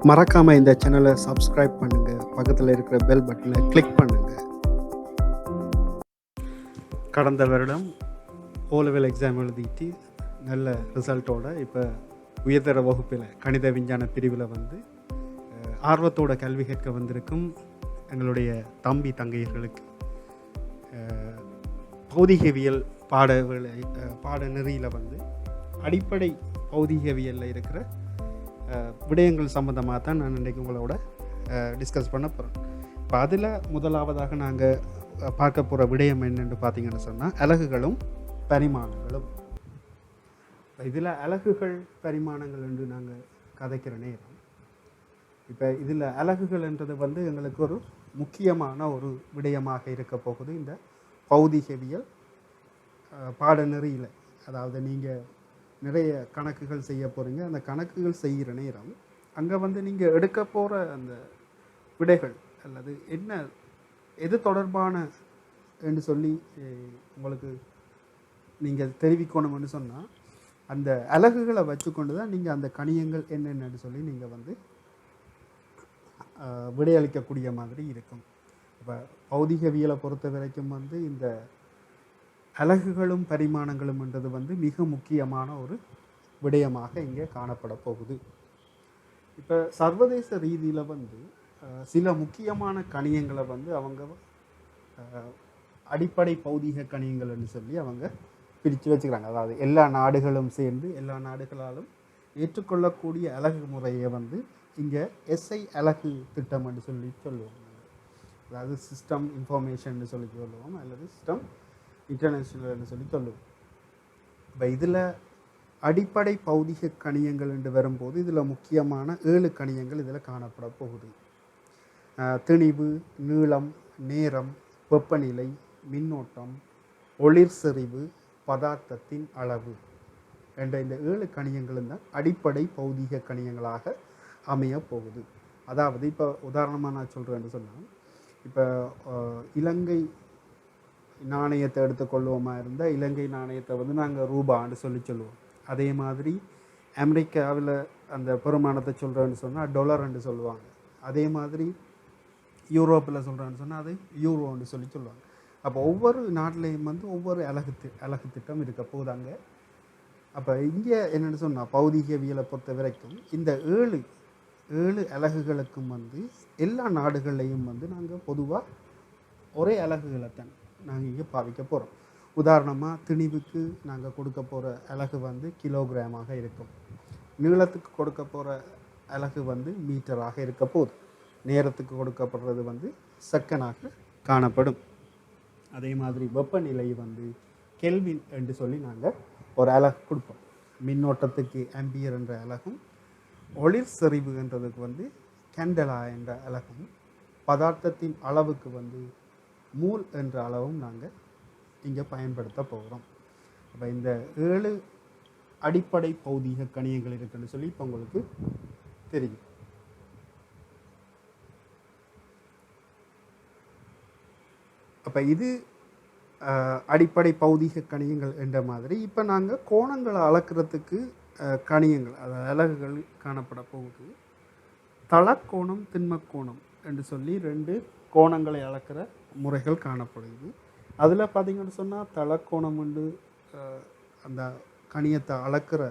மறக்காமல் இந்த சேனலை சப்ஸ்கிரைப் பண்ணுங்கள், பக்கத்தில் இருக்கிற பெல் பட்டனை கிளிக் பண்ணுங்கள். கடந்த வருடம் ஓலெவல் எக்ஸாம் எழுதிட்டு நல்ல ரிசல்ட்டோட இப்போ உயர்தர வகுப்பில் கணித விஞ்ஞான பிரிவில் வந்து ஆர்வத்தோட கல்வி கேட்க வந்திருக்கும் எங்களுடைய தம்பி தங்கையர்களுக்கு பௌதிகவியல் பாடநெறியில் வந்து அடிப்படை பௌதிகவியலில் இருக்கிற விடயங்கள் சம்மந்தமாக தான் நான் இன்றைக்கு உங்களோட டிஸ்கஸ் பண்ண போகிறேன். இப்போ அதில் முதலாவதாக நாங்கள் பார்க்க போகிற விடயம் என்னென்னு பார்த்தீங்கன்னு சொன்னால் அலகுகளும் பரிமாணங்களும். இதில் அலகுகள் பரிமாணங்கள் என்று நாங்கள் கதைக்கிற நேரம், இப்போ இதில் அலகுகள்ன்றது வந்து எங்களுக்கு ஒரு முக்கியமான ஒரு விடயமாக இருக்க போகுது இந்த பௌதிகவியல் பாடநெறியில். அதாவது நீங்கள் நிறைய கணக்குகள் செய்ய போகிறீங்க. அந்த கணக்குகள் செய்கிற நேரம் அங்கே வந்து நீங்கள் எடுக்க போகிற அந்த விடைகள் அல்லது என்ன எது தொடர்பான என்று சொல்லி உங்களுக்கு நீங்கள் தெரிவிக்கணும்னு சொன்னால் அந்த அலகுகளை வச்சுக்கொண்டு தான் நீங்கள் அந்த கணியங்கள் என்னென்னு சொல்லி நீங்கள் வந்து விடையளிக்கக்கூடிய மாதிரி இருக்கும். இப்போ பௌதிகவியலை பொறுத்த வரைக்கும் வந்து இந்த அலகுகளும் பரிமாணங்களும்ன்றது வந்து மிக முக்கியமான ஒரு விடயமாக இங்கே காணப்பட போகுது. இப்போ சர்வதேச ரீதியில் வந்து சில முக்கியமான கணியங்களை வந்து அவங்க அடிப்படை பௌதிக கணியங்கள்னு சொல்லி அவங்க பிரித்து வச்சுக்கிறாங்க. அதாவது எல்லா நாடுகளும் சேர்ந்து எல்லா நாடுகளாலும் ஏற்றுக்கொள்ளக்கூடிய அலகு முறையை வந்து இங்கே எஸ்ஐ அலகு திட்டம்னு சொல்லி சொல்லுவோம். அதாவது சிஸ்டம் இன்ஃபர்மேஷன் சொல்லி சொல்லுவோம், அல்லது சிஸ்டம் இன்டர்நேஷ்னல்னு சொல்லி சொல்லுவோம். இப்போ இதில் அடிப்படை பௌதிக கணியங்கள் என்று வரும்போது இதில் முக்கியமான 7 கணியங்கள் இதில் காணப்பட போகுது. திணிவு, நீளம், நேரம், வெப்பநிலை, மின்னோட்டம், ஒளிர் செறிவு, பதார்த்தத்தின் அளவு என்ற இந்த 7 கணியங்களும் தான் அடிப்படை பௌதிக கணியங்களாக அமைய போகுது. அதாவது இப்போ உதாரணமாக நான் சொல்கிறேன்னு சொன்னால், இப்போ இலங்கை நாணயத்தை எடுத்துக்கொள்வோமா இருந்தால் இலங்கை நாணயத்தை வந்து நாங்கள் ரூபான்னு சொல்லுவோம். அதே மாதிரி அமெரிக்காவில் அந்த பெருமானத்தை சொல்கிறேன்னு சொன்னால் டொலர்ன்னு சொல்லுவாங்க. அதே மாதிரி யூரோப்பில் சொல்கிறேன்னு சொன்னால் அது யூரோன்னு சொல்லுவாங்க. அப்போ ஒவ்வொரு நாட்டிலையும் வந்து ஒவ்வொரு அலகு திட்டம் இருக்க போதாங்க. அப்போ இங்கே என்னென்னு சொன்னால் பௌதிகவியலை பொறுத்த வரைக்கும் இந்த ஏழு அலகுகளுக்கும் வந்து எல்லா நாடுகள்லையும் வந்து நாங்கள் பொதுவாக ஒரே அலகுகளை தான் நாங்கள் இங்கே பாவிக்க போகிறோம். உதாரணமாக திணிவுக்கு நாங்கள் கொடுக்க போகிற அலகு வந்து கிலோகிராமாக இருக்கும். நீளத்துக்கு கொடுக்க போகிற அலகு வந்து மீட்டராக இருக்க போகுது. நேரத்துக்கு கொடுக்கப்படுறது வந்து செகண்டாக காணப்படும். அதே மாதிரி வெப்பநிலை வந்து கெல்வின் என்று சொல்லி நாங்கள் ஒரு அலகு கொடுப்போம். மின்னோட்டத்துக்கு ஆம்பியர் என்ற அலகும், ஒளிர் செறிவு என்றதுக்கு வந்து கேண்டலா என்ற அலகும், பதார்த்தத்தின் அளவுக்கு வந்து மூல் என்ற அளவும் நாங்கள் இங்கே பயன்படுத்த போகிறோம். அப்போ இந்த 7 அடிப்படை பௌதிக கணியங்கள் இருக்குன்னு சொல்லி இப்போ உங்களுக்கு தெரியும். அப்போ இது அடிப்படை பௌதிக கணியங்கள் என்ற மாதிரி இப்போ நாங்கள் கோணங்களை அளக்கிறதுக்கு கணியங்கள், அதாவது அலகுகள் காணப்பட போகுது. தளக்கோணம், திண்மக்கோணம் என்று சொல்லி 2 கோணங்களை அளக்கிற முறைகள் காணப்படுது. அதில் பார்த்திங்கன்னு சொன்னால் தளக்கோணம் வந்து அந்த கணியத்தை அளக்கிற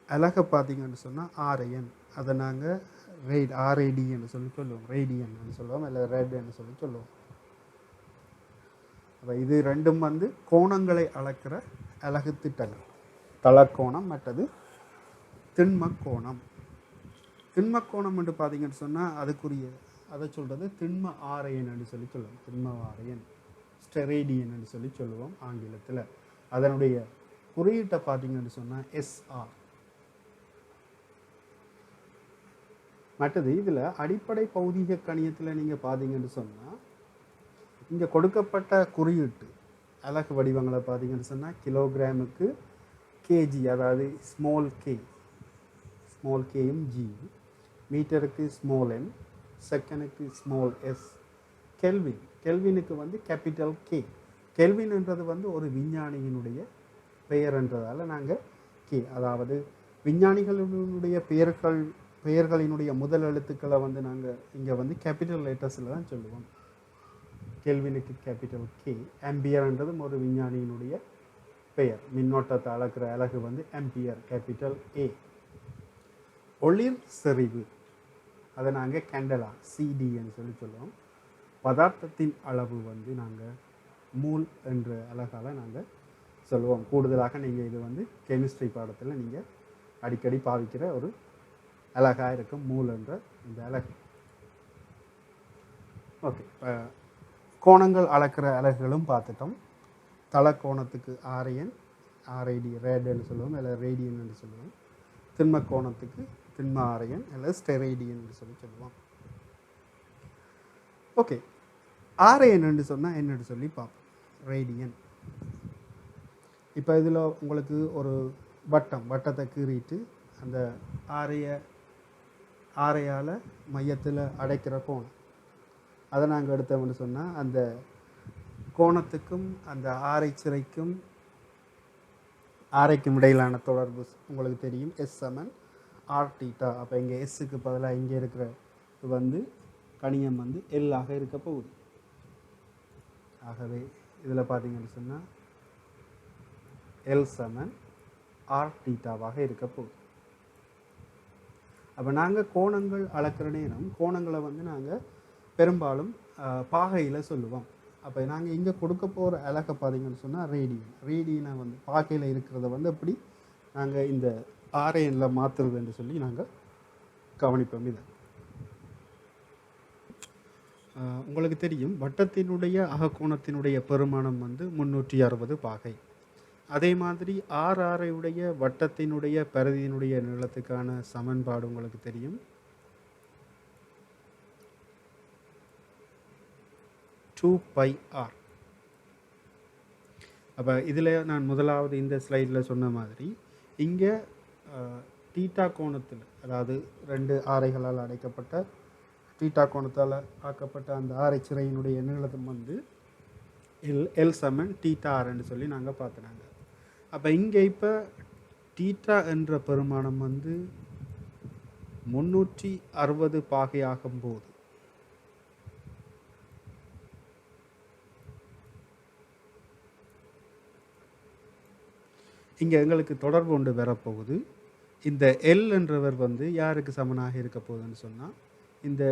அலகை பார்த்திங்கன்னு சொன்னால் RN, அதை நாங்கள் RADன்னு சொல்லி சொல்லுவோம், ரேடியன்னு சொல்லுவோம், இல்லை ரெட்ன்னு சொல்லி சொல்லுவோம். அப்போ இது 2ம் வந்து கோணங்களை அளக்கிற அலகு திட்டங்கள். தளக்கோணம் மற்றது திண்மக்கோணம். திண்மக்கோணம் என்று பார்த்திங்கன்னு சொன்னால் அதை சொல்கிறது திண்ம ஆரையன் என்று சொல்லி சொல்லுவோம். திண்ம ஆரையன், ஸ்டெரேடியன் என்று சொல்லி சொல்லுவோம் ஆங்கிலத்தில். அதனுடைய குறியீட்டை பார்த்திங்கன்னு சொன்னால் SR. மற்றது இதில் அடிப்படை பௌதிக கணியத்தில் நீங்கள் பார்த்தீங்கன்னு சொன்னால் இங்கே கொடுக்கப்பட்ட குறியீட்டு அலகு வடிவங்களை பார்த்தீங்கன்னு சொன்னால் கிலோகிராமுக்கு கேஜி, அதாவது ஸ்மால் கேயும் G, மீட்டருக்கு ஸ்மால் n, செகண்டுக்கு ஸ்மால் s, கெல்வினுக்கு வந்து கேபிட்டல் K. கெல்வின்ன்றது வந்து ஒரு விஞ்ஞானியினுடைய பெயர் என்றதால் நாங்கள் K, அதாவது விஞ்ஞானிகளுடைய பெயர்களினுடைய முதல் எழுத்துக்களை வந்து நாங்கள் இங்கே வந்து கேபிட்டல் லெட்டர்ஸில் தான் சொல்லுவோம். கெல்வினுக்கு கேபிட்டல் கே, ஆம்பியர்ன்றது ஒரு விஞ்ஞானியினுடைய பெயர். மின்னோட்டத்தை அளக்கிற அலகு வந்து ஆம்பியர், கேபிட்டல் ஏ. ஒளிர் செறிவு, அதை நாங்கள் கேண்டலா, சிடின்னு சொல்லுவோம். பதார்த்தத்தின் அளவு வந்து நாங்கள் மூல் என்ற அலகால் நாங்கள் சொல்லுவோம். கூடுதலாக நீங்கள் இது வந்து கெமிஸ்ட்ரி பாடத்தில் நீங்கள் அடிக்கடி பாவிக்கிற ஒரு அலகாக இருக்கும் மூல் என்ற இந்த அலகு. ஓகே, இப்போ கோணங்கள் அளக்கிற அலகுகளும் பார்த்துட்டோம். தலக்கோணத்துக்கு ஆரையன், ஆர்ஐடி, ரேடுன்னு சொல்லுவோம், இல்லை ரேடியன் என்று சொல்லுவோம். திண்ம கோணத்துக்கு திண்ம ஆரையன் அல்லது ஸ்டெரைடியன் என்று சொல்லுவோம். ஓகே, ஆரையன் என்று சொன்னால் என்னென்னு சொல்லி பார்ப்போம். ரேடியன். இப்போ இதில் உங்களுக்கு ஒரு வட்டத்தை கீறிட்டு அந்த ஆரையால் மையத்தில் அடைக்கிற கோணம், அதை நாங்கள் எடுத்தோம்னு சொன்னால் அந்த கோணத்துக்கும் அந்த ஆரைச்சிறைக்கும் இடையிலான தொடர்பு உங்களுக்கு தெரியும். எஸ் சமன் ஆர் தீட்டா. அப்போ இங்கே எஸ்ஸுக்கு பதிலாக இங்கே இருக்கிற வந்து கணியம் வந்து எல்லாக இருக்க போகுது. ஆகவே இதில் பார்த்தீங்கன்னு சொன்னால் எல் சமன் ஆர் தீட்டாவாக இருக்க போகுது. அப்போ நாங்கள் கோணங்கள் அளக்கிற நேரம் கோணங்களை வந்து நாங்கள் பெரும்பாலும் பாகையில் சொல்லுவோம். அப்போ நாங்கள் இங்கே கொடுக்க போகிற அலகை பார்த்தீங்கன்னு சொன்னால் ரேடியனை வந்து பாகையில் இருக்கிறத வந்து அப்படி நாங்கள் இந்த ஆரையனில் மாற்றுறதுன்னு சொல்லி நாங்கள் கவனிப்போம். இதை உங்களுக்கு தெரியும், வட்டத்தினுடைய அகக்கோணத்தினுடைய பெருமானம் வந்து 360 பாகை. அதே மாதிரி ஆரையுடைய வட்டத்தினுடைய பரிதியினுடைய நீளத்துக்கான சமன்பாடு உங்களுக்கு தெரியும். 2πr. அப்போ இதில் நான் முதலாவது இந்த ஸ்லைடில் சொன்ன மாதிரி இங்கே தீட்டா கோணத்தில், அதாவது 2 ஆரைகளால் அடைக்கப்பட்ட தீட்டா கோணத்தால் ஆக்கப்பட்ட அந்த ஆரைச்சிறையினுடைய நீளம் வந்து எல் சமன் தீட்டா ஆர்ன்னு சொல்லி நாங்கள் பார்த்துனாங்க. அப்போ இங்கே இப்போ தீட்டா என்ற பெருமானம் வந்து 360 பாகை ஆகும்போது இங்கே எங்களுக்கு தொடர்பு ஒன்று வரப்போகுது. இந்த எல் என்றவர் வந்து யாருக்கு சமனாக இருக்க போகுதுன்னு சொன்னால் இந்த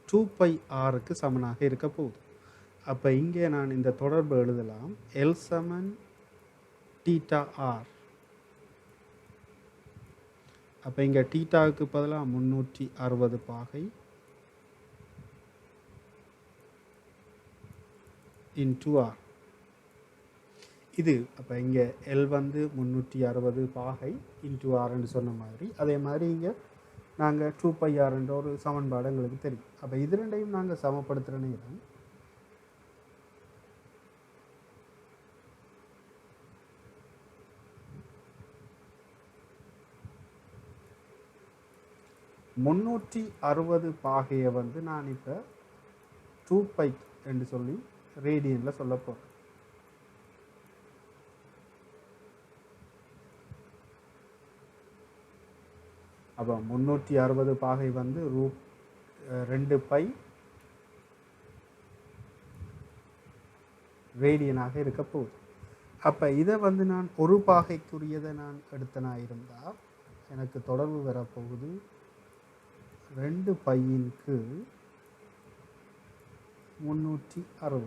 2πrக்கு சமனாக இருக்க போகுது. அப்போ இங்கே நான் இந்த தொடர்பு எழுதலாம். எல் சமன் தீட்டா ஆர். அப்போ இங்கே தீட்டாவுக்கு பதிலாக 360 பாகை இன்டு ஆர். இது அப்போ இங்கே எல் வந்து 360 பாகை இன்டு ஆர்ன்னு சொன்ன மாதிரி, அதே மாதிரி இங்கே நாங்கள் 2πrன்ற ஒரு சமன்பாடு எங்களுக்கு தெரியும். அப்போ இது ரெண்டையும் நாங்கள் சமப்படுத்துகிற நேரம் முன்னூற்றி 60 பாகையை வந்து நான் இப்போ 2π என்று சொல்லி ரேடியனில் சொல்ல போகிறேன். அப்போ 360 பாகை வந்து √2π ரேடியனாக இருக்க போகுது. அப்போ இதை வந்து நான் ஒரு பாகைக்குரியதை நான் எடுத்தனா இருந்தால் எனக்கு தொடர்பு வரப்போகுது 2πன் கீழ் 360.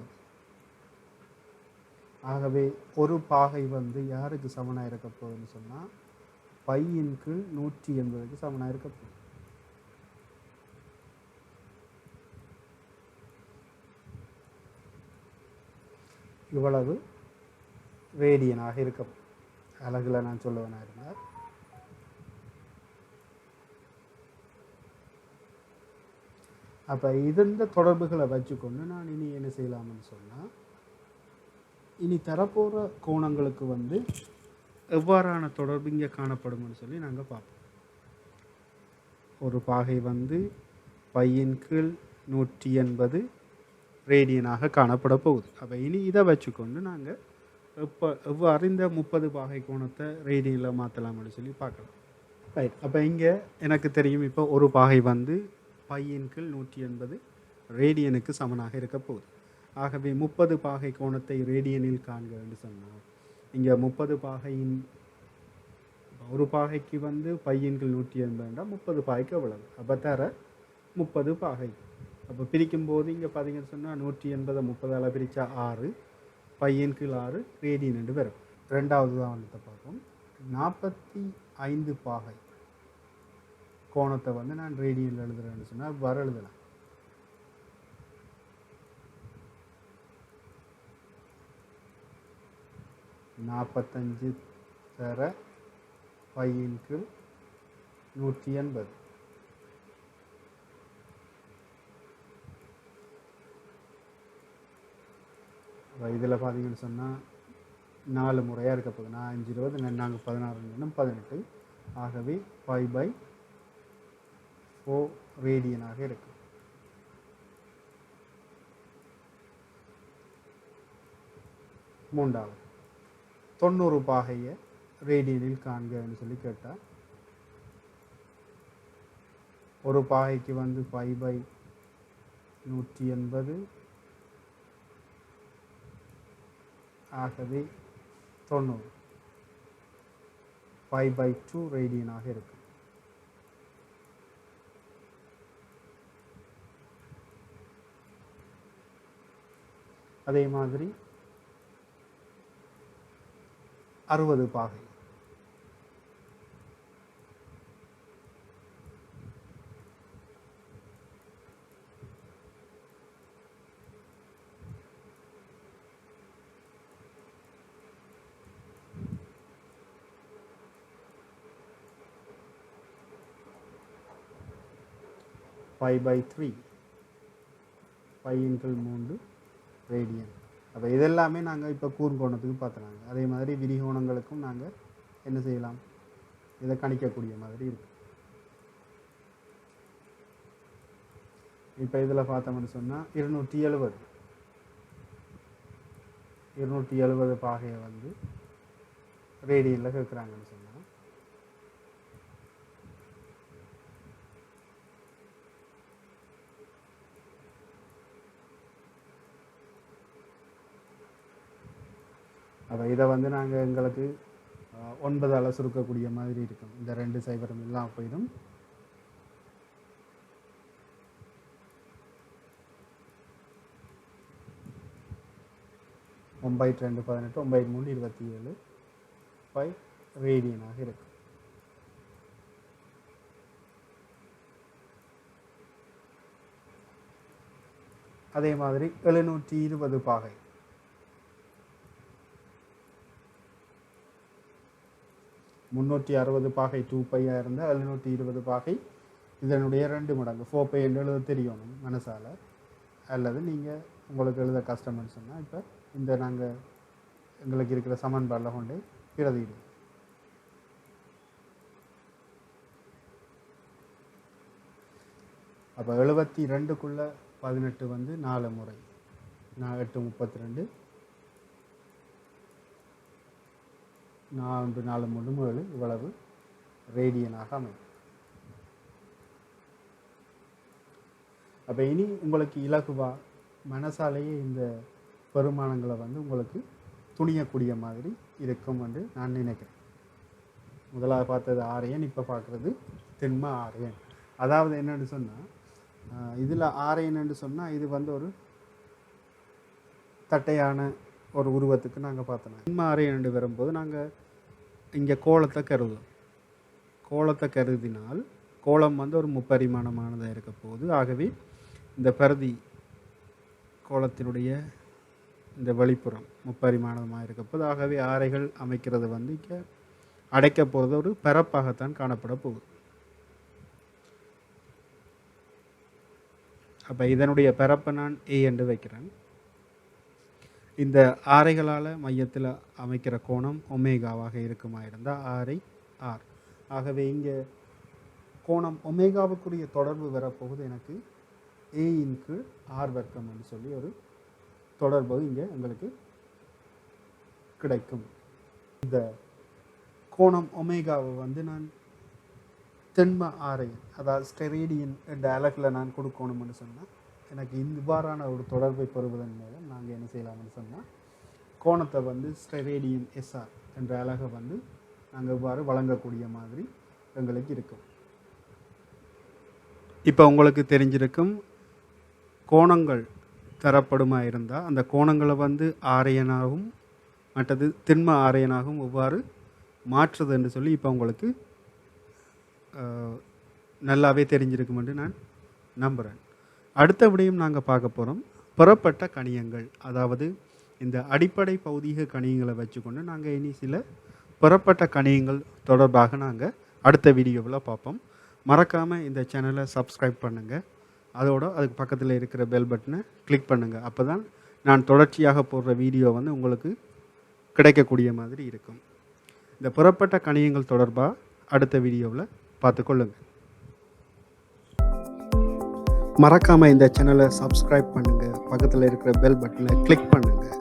ஆகவே ஒரு பாகை வந்து யாருக்கு சமனாக இருக்க போகுதுன்னு சொன்னால் πன் கீழ் 180க்கு சமனாக இருக்க போகுது. இவ்வளவு ரேடியனாக இருக்கும் அலகுல நான் சொல்லுவேனா இருந்தால். அப்போ இந்த தொடர்புகளை வச்சுக்கொண்டு நான் இனி என்ன செய்யலாம்னு சொன்னால், இனி தரப்போகிற கோணங்களுக்கு வந்து எவ்வாறான தொடர்பு இங்கே காணப்படும்னு சொல்லி நாங்கள் பார்ப்போம். ஒரு பாகை வந்து πன் கீழ் 180 ரேடியனாக காணப்பட போகுது. அப்போ இனி இதை வச்சுக்கொண்டு நாங்கள் எவ்வாறு இந்த 30 பாகை கோணத்தை ரேடியனில் மாற்றலாம்னு சொல்லி பார்க்கலாம். ரைட். அப்போ இங்கே எனக்கு தெரியும் இப்போ ஒரு பாகை வந்து பையின் கீழ் 180 ரேடியனுக்கு சமனாக இருக்க போகுது. ஆகவே 30 பாகை கோணத்தை ரேடியனில் காண்க என்று சொன்னார். இங்கே 30 பாகையின் ஒரு பாகைக்கு வந்து பையின் கீழ் 180 30 பாகைக்கு எவ்வளவு? அப்போ தர 30 பாகை. அப்போ பிரிக்கும்போது இங்கே பார்த்தீங்கன்னு சொன்னால் 180 30ஆல் பிரித்தா 6 பையின் கீழ் 6 ரேடியன் என்று வரும். ரெண்டாவது உதாரணத்தை பார்ப்போம். 45 பாகை கோணத்தை வந்து நான் ரேடியனில் எழுதுறேன்னு சொன்னால் வர எழுதலாம். நாற்பத்தஞ்சு தர பையின் கீழ் 180. இதில் பார்த்தீங்கன்னு சொன்னால் 4 முறையாக இருக்க போகுது. 5 20 நாங்கள் 16 18. ஆகவே 5/4 ரேடியனாக இருக்கு. மூன்றாவது 90 பாகையை ரேடியனில் காண்கன்னு சொல்லி கேட்டால் ஒரு பாகைக்கு வந்து 5/180 ஆகவே 90 5/2 ரேடியனாக இருக்கு. அதே மாதிரி 60 பாகை π/3 π/3 ரேடியன். அப்போ இதெல்லாமே நாங்கள் இப்போ கூர்கோணத்துக்கு பார்த்துனாங்க. அதே மாதிரி விரிகோணங்களுக்கும் நாங்கள் என்ன செய்யலாம், இதை கணிக்கக்கூடிய மாதிரி இருக்கு. இப்போ இதில் பார்த்தோம்னு சொன்னால் 270 பாகையை வந்து ரேடியனில் கேட்குறாங்கன்னு சொன்னால் அப்போ இதை வந்து நாங்கள் எங்களுக்கு 9ஆல் சுருக்கக்கூடிய மாதிரி இருக்கும். இந்த 2 சைபரும் எல்லாம் போயிடும். ஒம்பது 2 18 9 3 27 ரேடியனாக இருக்கு. அதே மாதிரி 720 பாகை 360 பாகை 2π இருந்தால் 720 பாகை இதனுடைய 2 மடங்கு 4π என்று எழுத தெரியணும் மனசால். அல்லது நீங்கள் உங்களுக்கு எழுத கஷ்டம்னு சொன்னால் இப்போ இந்த நாங்கள் எங்களுக்கு இருக்கிற சமன்பாடில் கொண்டு பிரதியிடும். அப்போ 72க்குள்ள 18 வந்து 4 முறை 8 32 4 4 3 7 இவ்வளவு ரேடியனாக அமையும். அப்போ இனி உங்களுக்கு இலகுவா மனசாலேயே இந்த பெருமானங்களை வந்து உங்களுக்கு துணியக்கூடிய மாதிரி இருக்கும் என்று நான் நினைக்கிறேன். முதலாவது பார்த்தது ஆரையன், இப்போ பார்க்குறது திண்ம ஆரையன். அதாவது என்னென்னு சொன்னால் இதில் ஆரையன் என்று சொன்னால் இது வந்து ஒரு தட்டையான ஒரு உருவத்துக்கு நாங்கள் பார்த்தோம். திண்ம ஆரையன் என்று வரும்போது நாங்கள் இங்கே கோலத்தை கருதினால் கோலம் வந்து ஒரு முப்பரிமாணமானதாக இருக்க போகுது. ஆகவே இந்த பருதி கோலத்தினுடைய இந்த வெளிப்புறம் முப்பரிமாணமாக இருக்க போகுது. ஆகவே ஆரைகள் அமைக்கிறது வந்து இங்கே அடைக்க போகிறது ஒரு பரப்பாகத்தான் காணப்பட போகுது. அப்போ இதனுடைய பரப்பை நான் A என்று வைக்கிறேன். இந்த ஆரைகளால் மையத்தில் அமைக்கிற கோணம் ஒமேகாவாக இருக்குமா இருந்தால் ஆரை ஆர். ஆகவே இங்கே கோணம் ஒமேகாவுக்குரிய தொடர்பு வரப்போகுது எனக்கு A/r வர்க்கம் என்று சொல்லி ஒரு தொடர்பு இங்கே எங்களுக்கு கிடைக்கும். இந்த கோணம் ஒமேகாவை வந்து நான் திண்ம ஆரையன் அதாவது ஸ்டெரேடியன் என்ற அலகில் நான் கொடுக்கணும்னு சொன்னால் எனக்கு இவ்வாறான ஒரு தொடர்பை பெறுவதன் மூலம் நாங்கள் என்ன செய்யலாம்னு சொன்னால் கோணத்தை வந்து ஸ்டெரேடியன் எஸ்ஆர் என்ற அலகை வந்து நாங்கள் இவ்வாறு வழங்கக்கூடிய மாதிரி எங்களுக்கு இருக்கும். இப்போ உங்களுக்கு தெரிஞ்சிருக்கும் கோணங்கள் தரப்படுமா இருந்தால் அந்த கோணங்களை வந்து ஆரையனாகவும் மற்றது திண்ம ஆரையனாகவும் எவ்வாறு மாற்றுது என்று சொல்லி இப்போ உங்களுக்கு நல்லாவே தெரிஞ்சிருக்கும் என்று நான் நம்புகிறேன். அடுத்த விடையும் நாங்கள் பார்க்க போகிறோம் பெறப்பட்ட கணியங்கள். அதாவது இந்த அடிப்படை பௌதீக கணியங்களை வச்சுக்கொண்டு நாங்கள் இனி சில பெறப்பட்ட கணியங்கள் தொடர்பாக நாங்கள் அடுத்த வீடியோவில் பார்ப்போம். மறக்காமல் இந்த சேனலை சப்ஸ்கிரைப் பண்ணுங்கள். அதோடு அதுக்கு பக்கத்தில் இருக்கிற பெல் பட்டனை கிளிக் பண்ணுங்கள். அப்போ தான் நான் தொடர்ச்சியாக போடுற வீடியோ வந்து உங்களுக்கு கிடைக்கக்கூடிய மாதிரி இருக்கும். இந்த பெறப்பட்ட கணியங்கள் தொடர்பாக அடுத்த வீடியோவில் பார்த்துக்கொள்ளுங்கள். மறக்காமல் இந்த சேனலை சப்ஸ்கிரைப் பண்ணுங்கள். பக்கத்தில் இருக்கிற பெல் பட்டனை கிளிக் பண்ணுங்கள்.